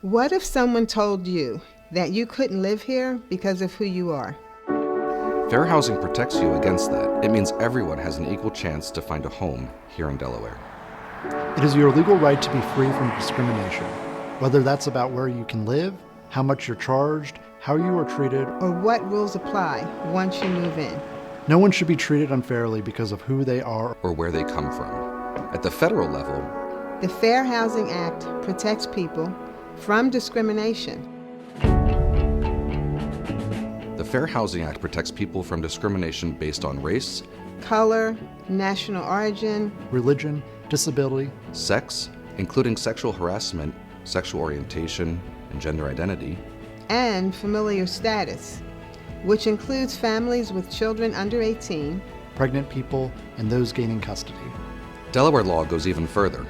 What if someone told you that you couldn't live here because of who you are? Fair housing protects you against that. It means everyone has an equal chance to find a home here in Delaware. It is your legal right to be free from discrimination, whether that's about where you can live, how much you're charged, how you are treated, Or what rules apply once you move in? No one should be treated unfairly because of who they are Or where they come from. At the federal level, The Fair Housing Act protects people from discrimination. the Fair Housing Act protects people from discrimination based on race, Color, national origin, religion, disability, sex, including sexual harassment, sexual orientation, and gender identity, and familiar status, which includes families with children under 18. pregnant people, and those gaining custody. Delaware law goes even further.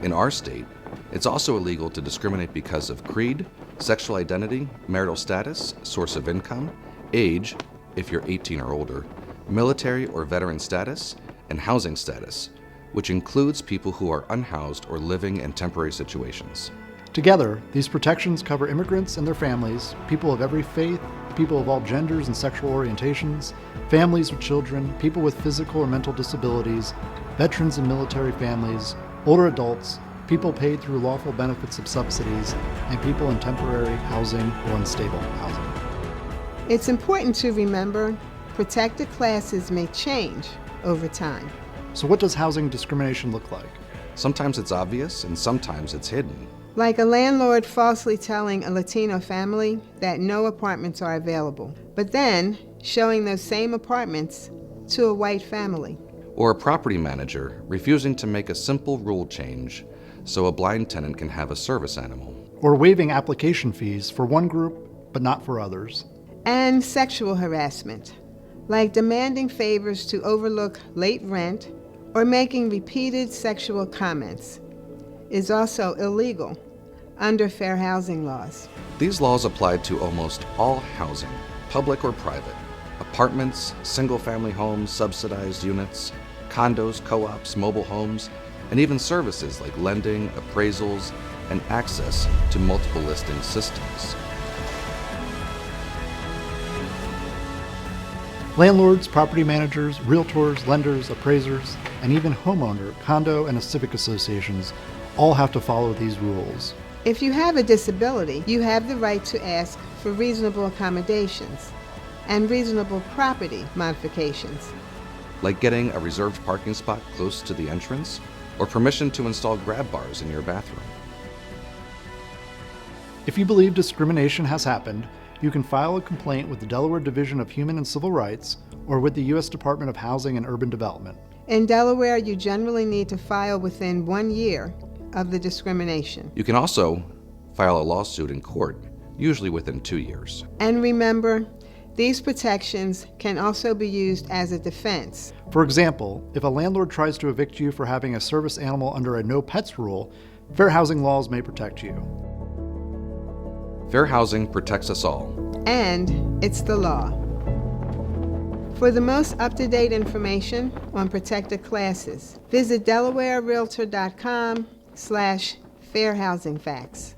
In our state, it's also illegal to discriminate because of creed, sexual identity, marital status, source of income, age, if you're 18 or older, military or veteran status, and housing status, which includes people who are unhoused or living in temporary situations. Together, these protections cover immigrants and their families, people of every faith, people of all genders and sexual orientations, families with children, people with physical or mental disabilities, veterans and military families, older adults, people paid through lawful benefits of subsidies, and people in temporary housing or unstable housing. It's important to remember protected classes may change over time. So what does housing discrimination look like? Sometimes it's obvious and sometimes it's hidden. Like a landlord falsely telling a Latino family that no apartments are available, but then showing those same apartments to a white family. Or a property manager refusing to make a simple rule change so a blind tenant can have a service animal. Or waiving application fees for one group, but not for others. And sexual harassment, like demanding favors to overlook late rent or making repeated sexual comments, is also illegal under fair housing laws. These laws apply to almost all housing, public or private, apartments, single-family homes, subsidized units, condos, co-ops, mobile homes, and even services like lending, appraisals, and access to multiple listing systems. Landlords, property managers, realtors, lenders, appraisers, and even homeowner, condo, and civic associations all have to follow these rules. If you have a disability, you have the right to ask for reasonable accommodations and reasonable property modifications. Like getting a reserved parking spot close to the entrance, or permission to install grab bars in your bathroom. If you believe discrimination has happened, you can file a complaint with the Delaware Division of Human and Civil Rights or with the U.S. Department of Housing and Urban Development. In Delaware, you generally need to file within 1 year of the discrimination. You can also file a lawsuit in court, usually within 2 years. And remember, these protections can also be used as a defense. For example, if a landlord tries to evict you for having a service animal under a no pets rule, fair housing laws may protect you. Fair housing protects us all. And it's the law. For the most up-to-date information on protected classes, visit DelawareRealtor.com/fairhousingfacts.